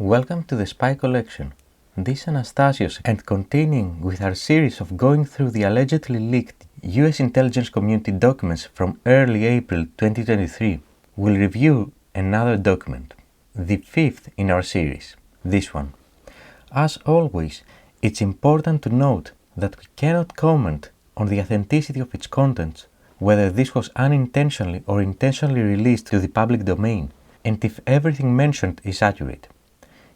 Welcome to the Spy Collection. This is Anastasios, and continuing with our series of going through the allegedly leaked US intelligence community documents from early April 2023, we'll review another document, the fifth in our series, this one. As always, it's important to note that we cannot comment on the authenticity of its contents, whether this was unintentionally or intentionally released to the public domain, and if everything mentioned is accurate.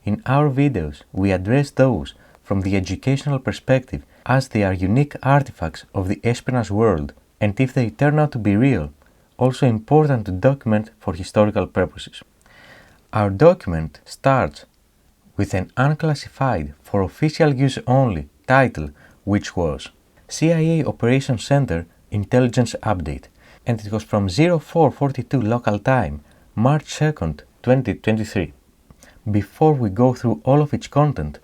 In our videos, we address those from the educational perspective as they are unique artifacts of the espionage world, and if they turn out to be real, also important to document for historical purposes. Our document starts with an unclassified, for official use only, title, which was CIA Operations Center Intelligence Update, and it was from 0442 local time, March 2nd, 2023. Before we go through all of its content,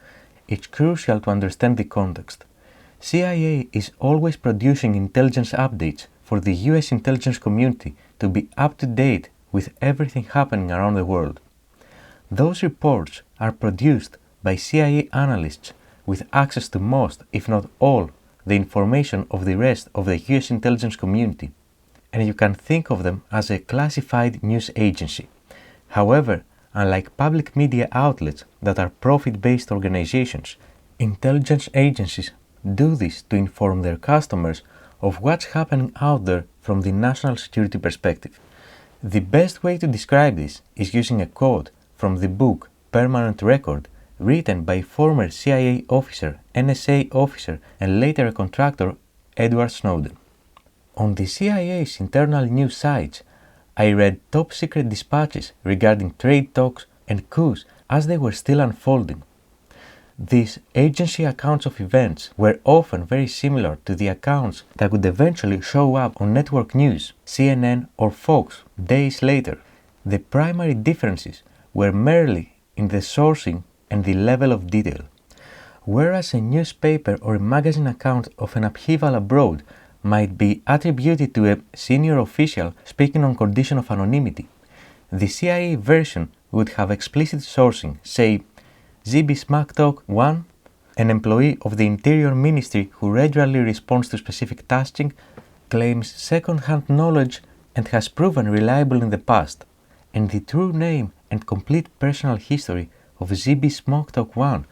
it's crucial to understand the context. CIA is always producing intelligence updates for the US intelligence community to be up to date with everything happening around the world. Those reports are produced by CIA analysts with access to most, if not all, the information of the rest of the US intelligence community, and you can think of them as a classified news agency. However, unlike public media outlets that are profit-based organizations, intelligence agencies do this to inform their customers of what's happening out there from the national security perspective. The best way to describe this is using a quote from the book Permanent Record, written by former CIA officer, NSA officer, and later a contractor, Edward Snowden. On the CIA's internal news sites, I read top-secret dispatches regarding trade talks and coups as they were still unfolding. These agency accounts of events were often very similar to the accounts that would eventually show up on network news, CNN or Fox, days later. The primary differences were merely in the sourcing and the level of detail. Whereas a newspaper or a magazine account of an upheaval abroad might be attributed to a senior official speaking on condition of anonymity, the CIA version would have explicit sourcing, say, ZB Smacktalk 1, an employee of the Interior Ministry who regularly responds to specific tasking, claims second-hand knowledge and has proven reliable in the past, and the true name and complete personal history of ZB Smacktalk 1,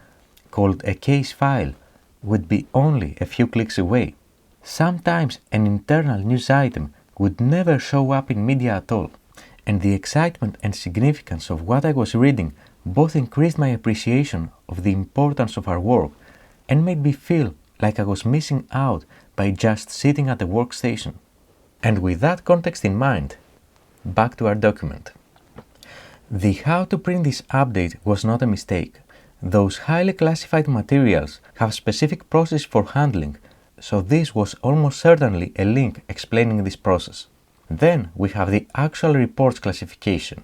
called a case file, would be only a few clicks away. Sometimes an internal news item would never show up in media at all, and the excitement and significance of what I was reading both increased my appreciation of the importance of our work and made me feel like I was missing out by just sitting at a workstation. And with that context in mind, back to our document. The how to print this update was not a mistake. Those highly classified materials have specific process for handling, so this was almost certainly a link explaining this process. Then we have the actual report's classification.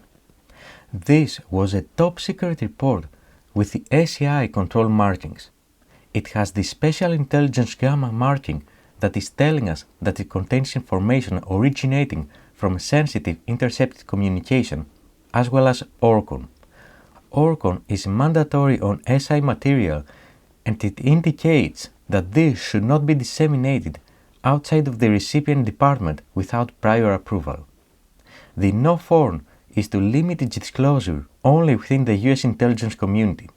This was a top-secret report with the SCI control markings. It has the Special Intelligence Gamma marking that is telling us that it contains information originating from sensitive intercepted communication, as well as ORCON. ORCON is mandatory on SI material, and it indicates that this should not be disseminated outside of the recipient department without prior approval. The no-form is to limit its disclosure only within the US intelligence community.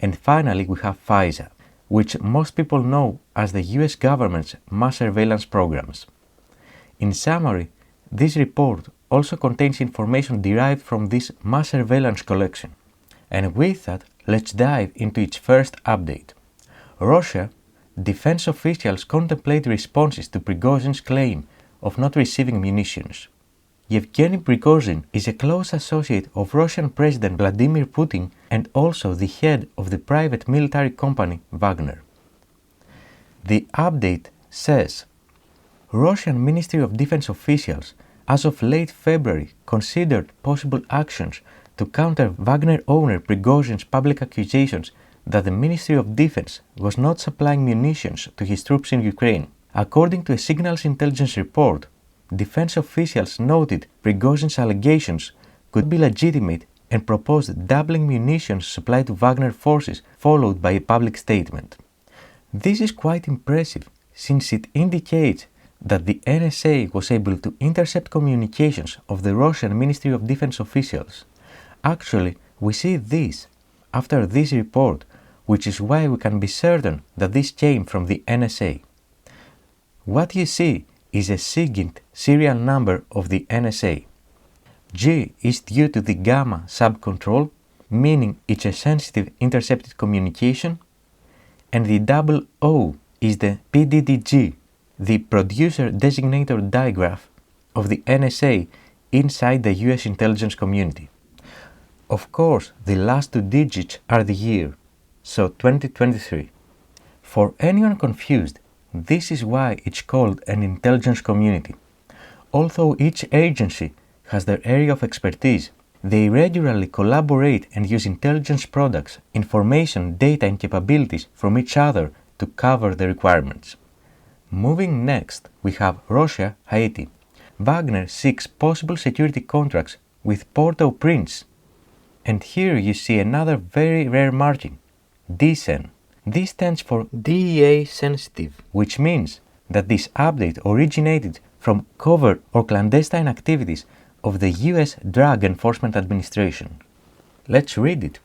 And finally, we have FISA, which most people know as the US government's mass surveillance programs. In summary, this report also contains information derived from this mass surveillance collection. And with that, let's dive into its first update. Russia, defense officials contemplate responses to Prigozhin's claim of not receiving munitions. Yevgeny Prigozhin is a close associate of Russian President Vladimir Putin and also the head of the private military company Wagner. The update says, Russian Ministry of Defense officials as of late February considered possible actions to counter Wagner owner Prigozhin's public accusations that the Ministry of Defense was not supplying munitions to his troops in Ukraine. According to a Signals Intelligence report, defense officials noted Prigozhin's allegations could be legitimate and proposed doubling munitions supplied to Wagner forces, followed by a public statement. This is quite impressive, since it indicates that the NSA was able to intercept communications of the Russian Ministry of Defense officials. Actually, we see this after this report, which is why we can be certain that this came from the NSA. What you see is a SIGINT serial number of the NSA. G is due to the gamma subcontrol, meaning it's a sensitive intercepted communication, and the double O is the PDDG, the producer designator digraph of the NSA inside the US intelligence community. Of course, the last two digits are the year, so 2023. For anyone confused, this is why it's called an intelligence community. Although each agency has their area of expertise, they regularly collaborate and use intelligence products, information, data and capabilities from each other to cover the requirements. Moving next, we have Russia, Haiti. Wagner seeks possible security contracts with Port-au-Prince. And here you see another very rare marking, DSEN. This stands for DEA sensitive, which means that this update originated from covert or clandestine activities of the US Drug Enforcement Administration. Let's read it.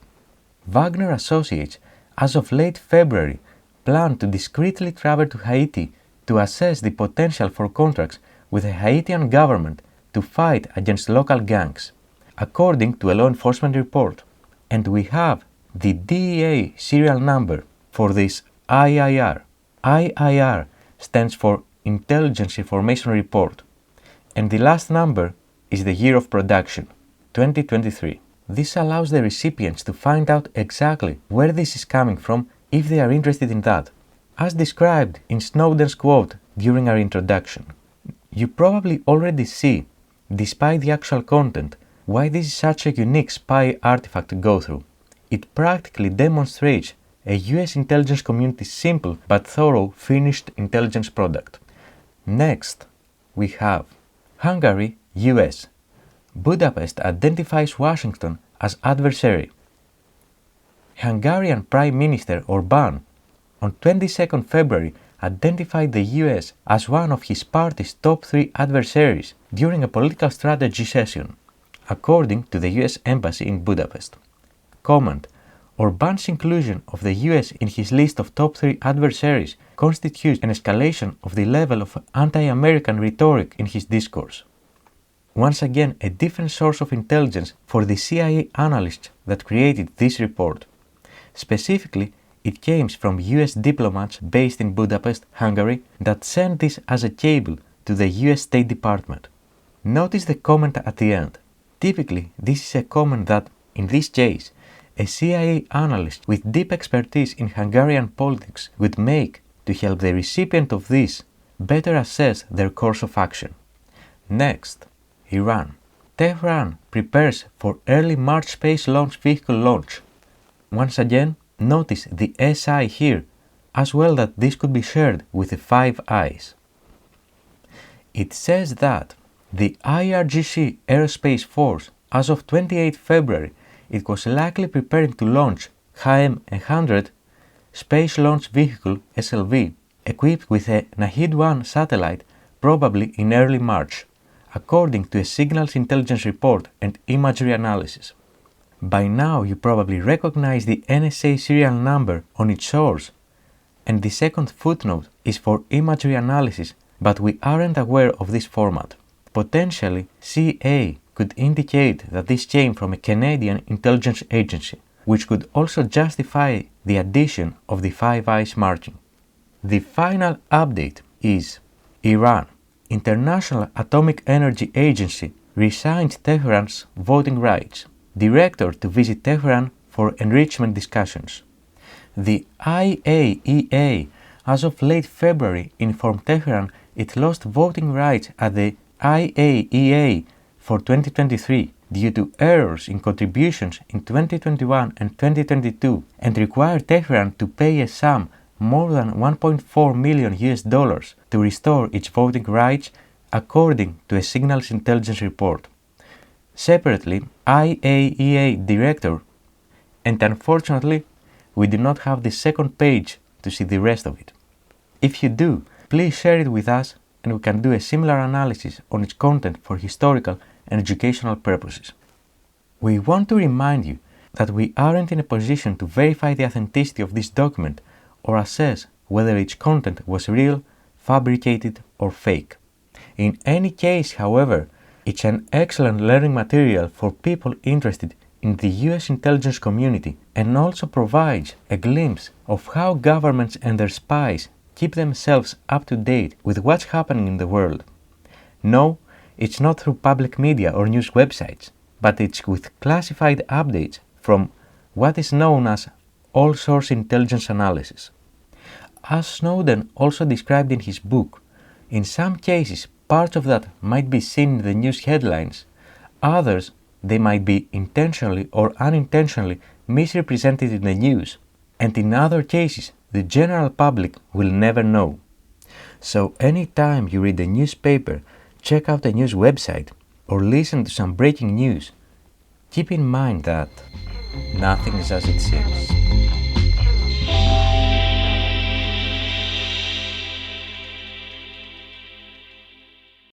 Wagner Associates, as of late February, plan to discreetly travel to Haiti to assess the potential for contracts with the Haitian government to fight against local gangs, according to a law enforcement report. And we have the DEA serial number for this IIR. IIR stands for Intelligence Information Report, and the last number is the year of production, 2023. This allows the recipients to find out exactly where this is coming from if they are interested in that, as described in Snowden's quote during our introduction. You probably already see, despite the actual content, why this is such a unique spy artifact to go through. It practically demonstrates a US intelligence community's simple but thorough finished intelligence product. Next, we have Hungary, US. Budapest identifies Washington as adversary. Hungarian Prime Minister Orbán on 22nd February identified the US as one of his party's top 3 adversaries during a political strategy session, according to the US Embassy in Budapest. Comment: Orbán's inclusion of the US in his list of top 3 adversaries constitutes an escalation of the level of anti-American rhetoric in his discourse. Once again, a different source of intelligence for the CIA analysts that created this report. Specifically, it came from US diplomats based in Budapest, Hungary, that sent this as a cable to the US State Department. Notice the comment at the end. Typically, this is a comment that, in this case, a CIA analyst with deep expertise in Hungarian politics would make to help the recipient of this better assess their course of action. Next, Iran. Tehran prepares for early March space launch vehicle launch. Once again, notice the SI here, as well that this could be shared with the 5 eyes. It says that the IRGC Aerospace Force, as of 28 February, it was likely preparing to launch HM-100 Space Launch Vehicle SLV, equipped with a Nahid-1 satellite, probably in early March, according to a signals intelligence report and imagery analysis. By now you probably recognize the NSA serial number on its source, and the second footnote is for imagery analysis, but we aren't aware of this format. Potentially, CA could indicate that this came from a Canadian intelligence agency, which could also justify the addition of the 5 eyes marking. The final update is Iran. International Atomic Energy Agency resigned Tehran's voting rights. Director to visit Tehran for enrichment discussions. The IAEA, as of late February, informed Tehran it lost voting rights at the IAEA for 2023 due to errors in contributions in 2021 and 2022 and required Tehran to pay a sum more than $1.4 million to restore its voting rights, according to a signals intelligence report. separately IAEA Director, and unfortunately, we do not have the second page to see the rest of it. If you do, please share it with us and we can do a similar analysis on its content for historical and educational purposes. We want to remind you that we aren't in a position to verify the authenticity of this document or assess whether its content was real, fabricated, or fake. In any case, however, it's an excellent learning material for people interested in the US intelligence community and also provides a glimpse of how governments and their spies keep themselves up to date with what's happening in the world. No, it's not through public media or news websites, but it's with classified updates from what is known as all-source intelligence analysis. As Snowden also described in his book, in some cases parts of that might be seen in the news headlines, others they might be intentionally or unintentionally misrepresented in the news, and in other cases the general public will never know. So anytime you read a newspaper, check out a news website, or listen to some breaking news, keep in mind that nothing is as it seems.